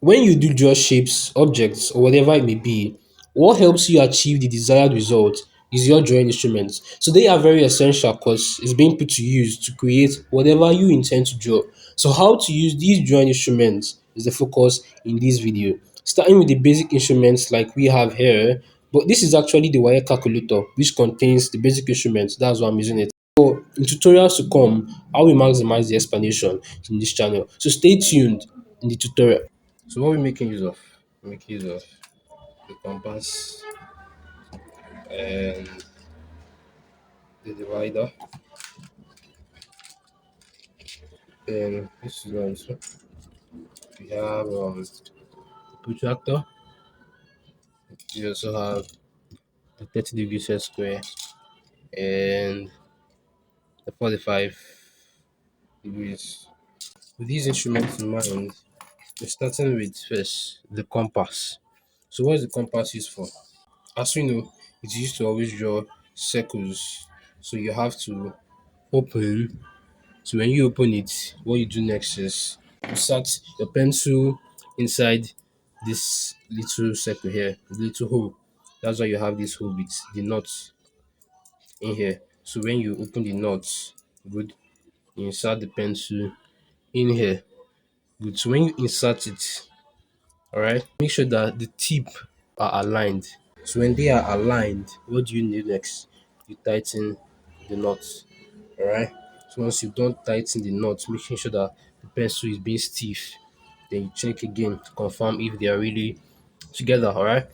When you do draw shapes, objects, or whatever it may be, what helps you achieve the desired result is your drawing instruments. So they are very essential because it's being put to use to create whatever you intend to draw. So how to use these drawing instruments is the focus in this video. Starting with the basic instruments like we have here, but this is actually the wire calculator which contains the basic instruments. That's why I'm using it. So in tutorials to come, I will maximize the explanation in this channel. So stay tuned in the tutorial. So what are we making use of? We make use of the compass and the divider. Then this is one. So we have the protractor. We also have the 30-degree set square and the 45 degrees. With these instruments in mind, we're starting with first the compass. So what is the compass used for? As we know, it's used to always draw circles. So you have to open. So when you open it, what you do next is you insert your pencil inside this little circle here, the little hole. That's why you have this hole with the knot in here. So when you open the knot, good, you insert the pencil in here. Good. So when you insert it, all right, make sure that the tip are aligned. So when they are aligned, what do you need next? You tighten the knot. All right. So once you've done tighten the knot, making sure that the pencil is being stiff, then you check again to confirm if they are really together. All right.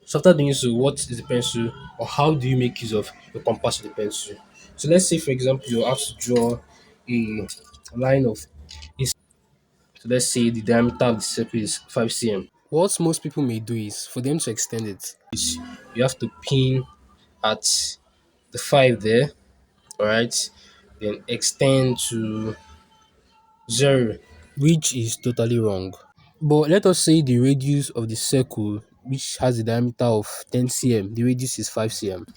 So after doing so, what is the pencil, or how do you make use of the compass with the pencil? So let's say, for example, you have to draw a line of. So let's say the diameter of the circle is 5 cm. What most people may do is for them to extend it, is you have to pin at the 5 there, all right, then extend to 0, which is totally wrong. But let us say the radius of the circle, which has a diameter of 10 cm, the radius is 5 cm.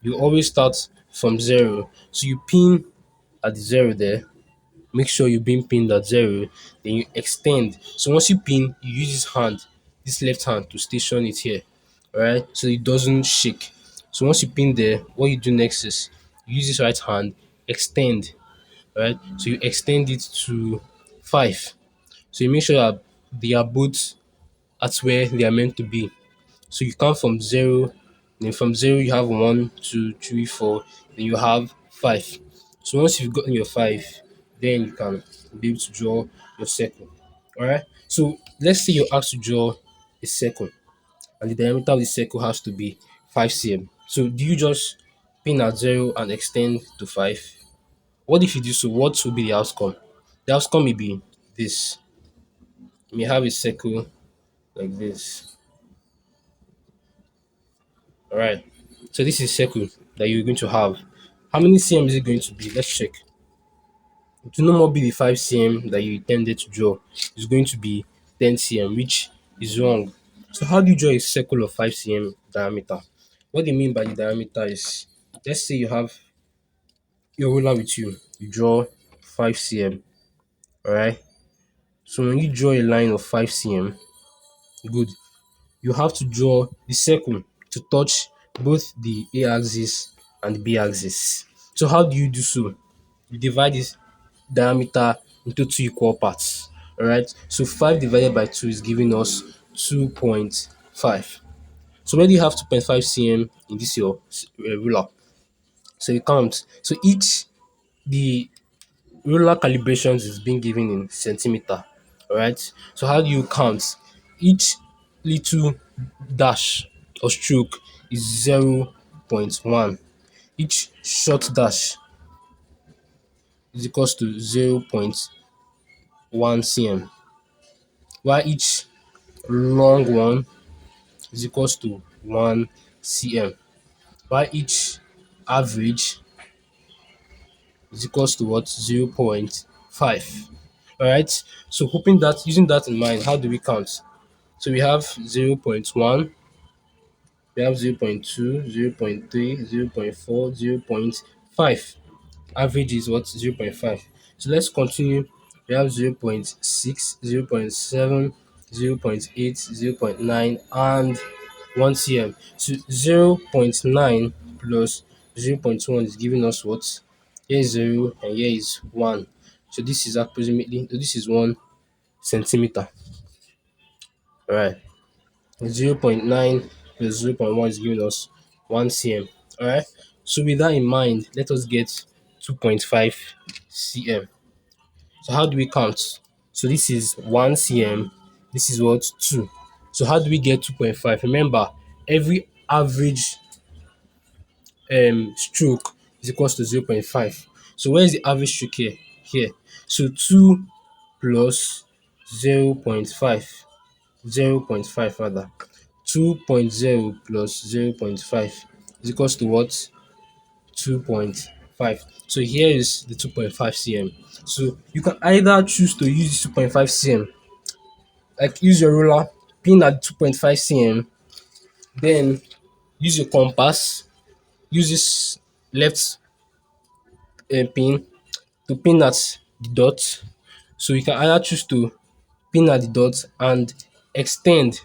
You always start from 0. So you pin at the 0 there, make sure you've been pinned at 0, then you extend. So once you pin, you use this hand, this left hand, to station it here, alright, so it doesn't shake. So once you pin there, what you do next is you use this right hand, extend, right? So you extend it to 5. So you make sure that they are both at where they are meant to be. So you count from 0, then from 0 you have 1, 2, 3, 4, then you have 5. So once you've gotten your 5, then you can be able to draw your circle. Alright? So let's say you're asked to draw a circle and the diameter of the circle has to be 5 cm. So do you just pin at 0 and extend to 5? What if you do so? What will be the outcome? The outcome may be this. You may have a circle like this. All right. So this is circle that you're going to have. How many cm is it going to be? Let's check. It will no more be the 5 cm that you intended to draw. It's going to be 10 cm, which is wrong. So how do you draw a circle of 5 cm diameter? What they mean by the diameter is, let's say you have your ruler with you. You draw 5 cm. All right. So when you draw a line of 5 cm, good, you have to draw the circle to touch both the A axis and the B axis. So how do you do so? You divide this diameter into two equal parts. Alright, so 5 divided by 2 is giving us 2.5. So where do you have 2.5 cm in this your ruler? So you count. So each, the ruler calibrations is being given in centimeter. Alright, so how do you count? Each little dash or stroke is 0.1. Each short dash is equals to 0.1 cm, while each long one is equals to 1 cm, while each average is equals to what? 0.5. Alright, so hoping that, using that in mind, how do we count? So we have 0.1, we have 0.2, 0.3, 0.4, 0.5. Average is what? 0.5. So let's continue. We have 0.6, 0.7, 0.8, 0.9, and 1 cm. So 0.9 plus 0.1 is giving us what? Here is 0 and here is 1. So this is approximately, this is 1 centimeter. Alright. 0.9 plus 0.1 is giving us 1 cm. Alright. So with that in mind, let us get 2.5 cm. So how do we count? So this is 1 cm. This is what? 2. So how do we get 2.5? Remember, every average stroke is equals to 0.5. So where is the average stroke here? Here. So 2 plus 0.5. 0.5 rather. 2.0 plus 0.5 is equals to what? 2.5. So here is the 2.5 cm. So you can either choose to use 2.5 cm, like use your ruler, pin at 2.5 cm, then use your compass, use this left pin to pin at the dot. So you can either choose to pin at the dot and extend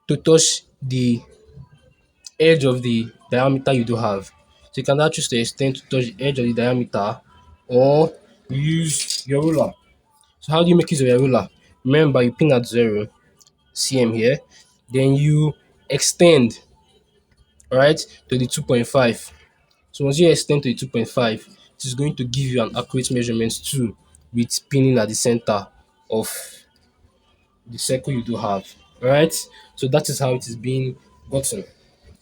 to touch the edge of the diameter you do have. So you can now choose to extend to touch the edge of the diameter or use your ruler. So how do you make use of your ruler? Remember, you pin at 0 cm here, then you extend, right, to the 2.5. So once you extend to the 2.5, it is going to give you an accurate measurement too, with pinning at the center of the circle you do have. Alright, so that is how it is being gotten.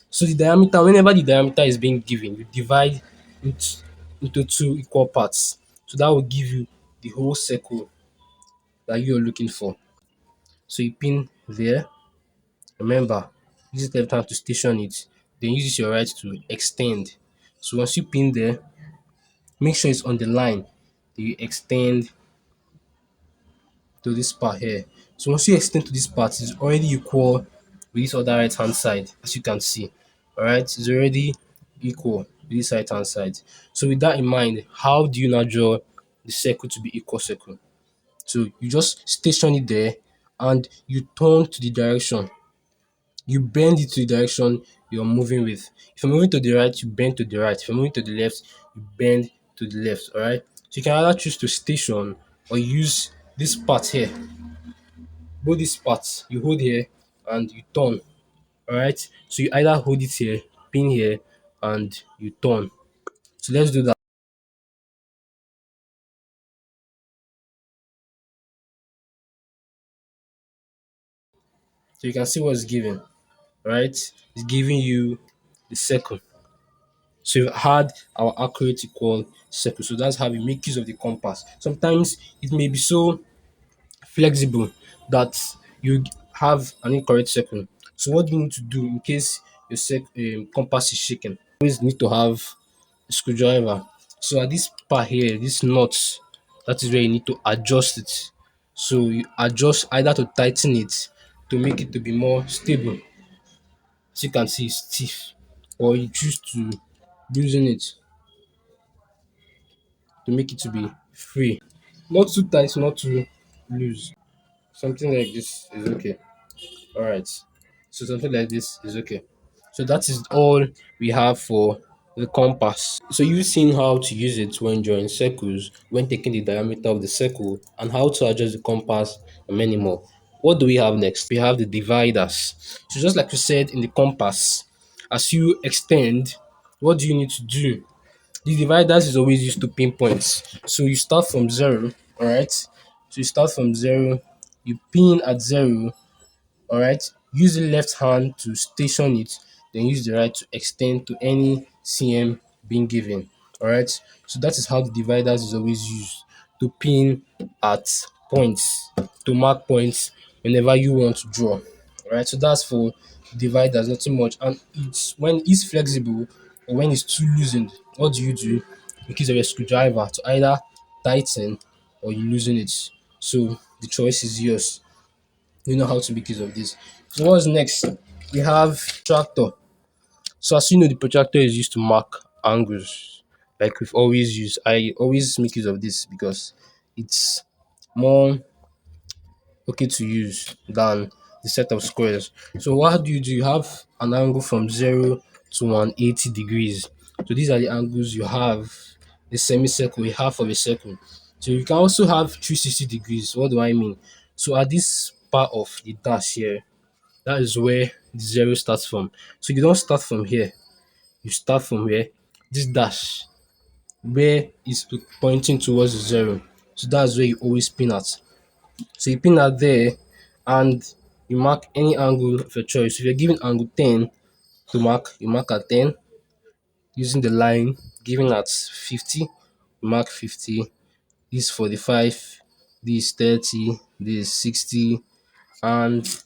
So the diameter, whenever the diameter is being given, you divide it into two equal parts. So that will give you the whole circle that you're looking for. So you pin there. Remember, use the left hand to station it. Then use your right to extend. So once you pin there, make sure it's on the line. Then you extend to this part here. So once you extend to this part, it's already equal with this other right hand side, as you can see. Alright, it's already equal with this right hand side. So with that in mind, how do you now draw the circle to be equal circle? So you just station it there and you turn to the direction. You bend it to the direction you're moving with. If you're moving to the right, you bend to the right. If you're moving to the left, you bend to the left. Alright. So you can either choose to station or use this part here. Both these parts you hold here and you turn. Alright. So you either hold it here, pin here, and you turn. So let's do that. So you can see what's given. Right? It's giving you the circle. So we've had our accurate equal circle. So that's how we make use of the compass. Sometimes it may be so flexible that you have an incorrect circle. So what do you need to do in case your compass is shaken? Always need to have a screwdriver. So at this part here, this knot, that is where you need to adjust it. So you adjust either to tighten it to make it to be more stable. As you can see, it's stiff, or you choose to loosen it to make it to be free. Not too tight, not too loose. Something like this is okay. All right. So something like this is okay. So that is all we have for the compass. So you've seen how to use it when drawing circles, when taking the diameter of the circle, and how to adjust the compass and many more. What do we have next? We have the dividers. So just like you said in the compass, as you extend, what do you need to do? The dividers is always used to pinpoints. So you start from 0, all right? So you start from 0, you pin at 0, all right? Use the left hand to station it, then use the right to extend to any cm being given, all right? So that is how the dividers is always used, to pin at points, to mark points whenever you want to draw, all right? So that's for dividers, nothing much. And it's when it's flexible or when it's too loosened, what do? You use a screwdriver to either tighten or you loosen it. So the choice is yours. You know how to make use of this. So what's next? We have protractor. So as you know, the protractor is used to mark angles. Like we've always used. I always make use of this because it's more okay to use than the set of squares. So what do? You have an angle from 0 to 180 degrees. So these are the angles you have. The semicircle, a half of a circle. So you can also have 360 degrees. What do I mean? So at this part of the dash here, that is where the 0 starts from. So you don't start from here. You start from where this dash, where is pointing towards the 0. So that's where you always pin at. So you pin at there and you mark any angle of your choice. If you're given angle 10 to mark, you mark at 10 using the line given at 50, you mark 50. This 45, this 30, this 60, and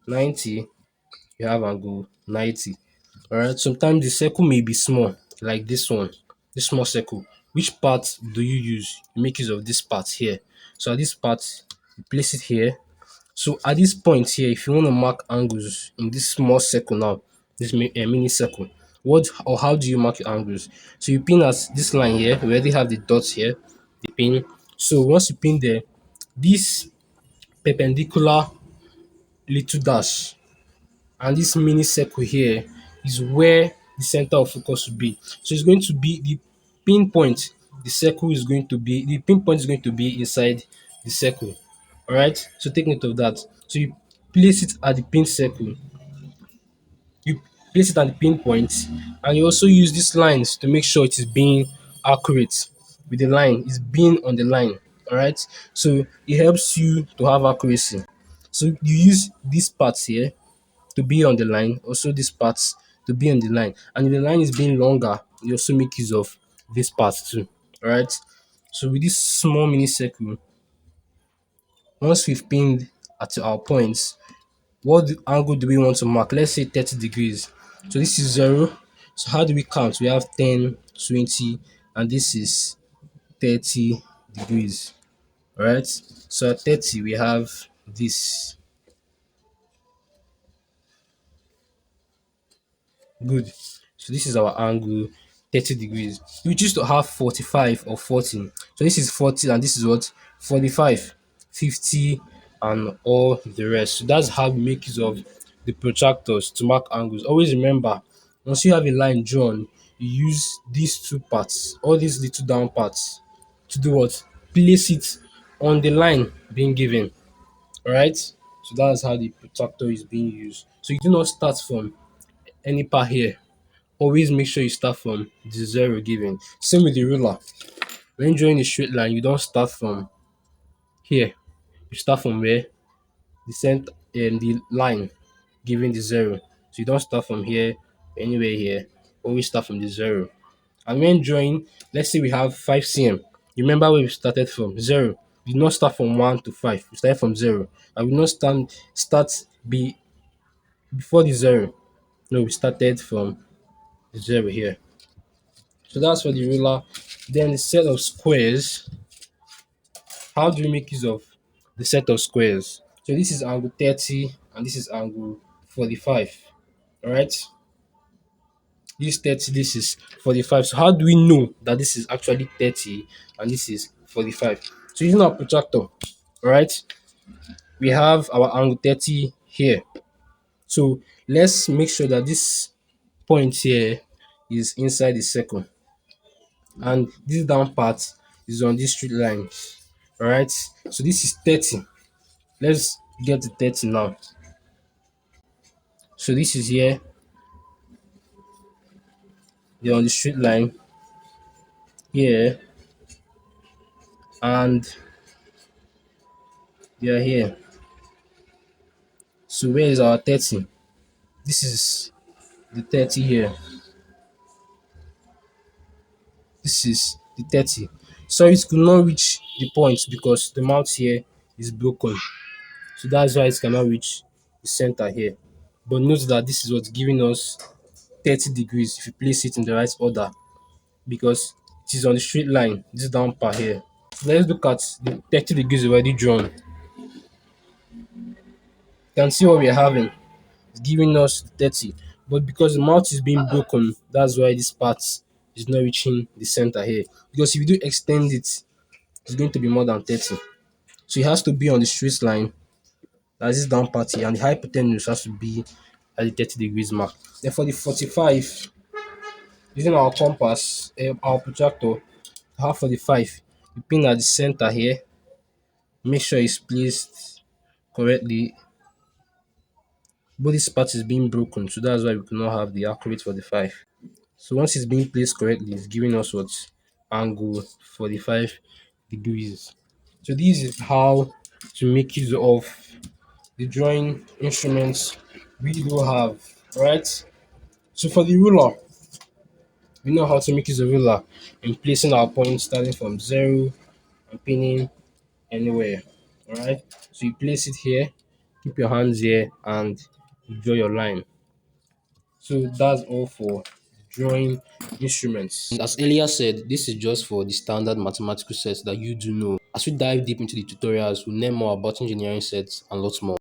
90. You have angle 90. Alright, sometimes the circle may be small, like this one, this small circle. Which part do you use? You make use of this part here. So at this part, you place it here. So at this point here, if you want to mark angles in this small circle now, this mini circle, what or how do you mark your angles? So you pin at this line here. We already have the dots here, the pin. So once you pin there, this perpendicular little dash and this mini circle here is where the center of focus will be. So it's going to be the pinpoint. The circle is going to be the pinpoint is going to be inside the circle. All right. So take note of that. So you place it at the pin circle. You place it at the pinpoint, and you also use these lines to make sure it is being accurate. With the line, it's being on the line. All right. So it helps you to have accuracy. So you use these parts here to be on the line, also these parts to be on the line. And if the line is being longer, you also make use of this part too. Alright. So with this small mini circle, once we've pinned at our points, angle do we want to mark? Let's say 30 degrees. So this is 0. So how do we count? We have 10, 20, and this is 30 degrees. Alright. So at 30, we have this. Good. So this is our angle, 30 degrees. We choose to have 45 or 40. So this is 40 and this is what? 45, 50, and all the rest. So that's how we make use of the protractors to mark angles. Always remember, once you have a line drawn, you use these two parts, all these little down parts, to do what? Place it on the line being given. Alright? So that's how the protractor is being used. So you do not start from any part here. Always make sure you start from the 0 given. Same with the ruler. When drawing a straight line, you don't start from here. You start from where? The center and the line given the 0. So you don't start from here, anywhere here. Always start from the 0. And when drawing, let's say we have 5 cm. You remember where we started from? 0. We did not start from 1 to 5. We started from 0. And we not start before the 0. No, we started from the 0 here. So that's for the ruler. Then the set of squares. How do we make use of the set of squares? So this is angle 30 and this is angle 45. Alright? This 30, this is 45. So how do we know that this is actually 30 and this is 45? So using our protractor, alright, we have our angle 30 here. So let's make sure that this point here is inside the circle. And this down part is on this straight line. Alright, so this is 30. Let's get to 30 now. So this is here, they're on the straight line here, and they are here. So where is our 30? This is the 30 here. This is the 30. So it could not reach the point because the mouth here is broken. So that's why it cannot reach the center here. But note that this is what's giving us 30 degrees if you place it in the right order, because it is on the straight line, this down part here. So let's look at the 30 degrees already drawn. You can see what we're having. It's giving us 30. But because the mouth is being broken, that's why this part is not reaching the center here. Because if you do extend it, it's going to be more than 30. So it has to be on the straight line That's this down party, and the hypotenuse has to be at the 30 degrees mark. Then for the 45, using our compass, our protractor, to have 45, you pin at the center here, make sure it's placed correctly. But this part is being broken, so that's why we cannot have the accurate 45. So once it's being placed correctly, it's giving us what angle 45 degrees. So this is how to make use of the drawing instruments we do have, right? So for the ruler, we know how to make use of ruler in placing our points starting from zero and pinning anywhere. Alright. So you place it here, keep your hands here, and you draw your line. So that's all for drawing instruments. And as earlier said, this is just for the standard mathematical sets that you do know. As we dive deep into the tutorials, we'll learn more about engineering sets and lots more.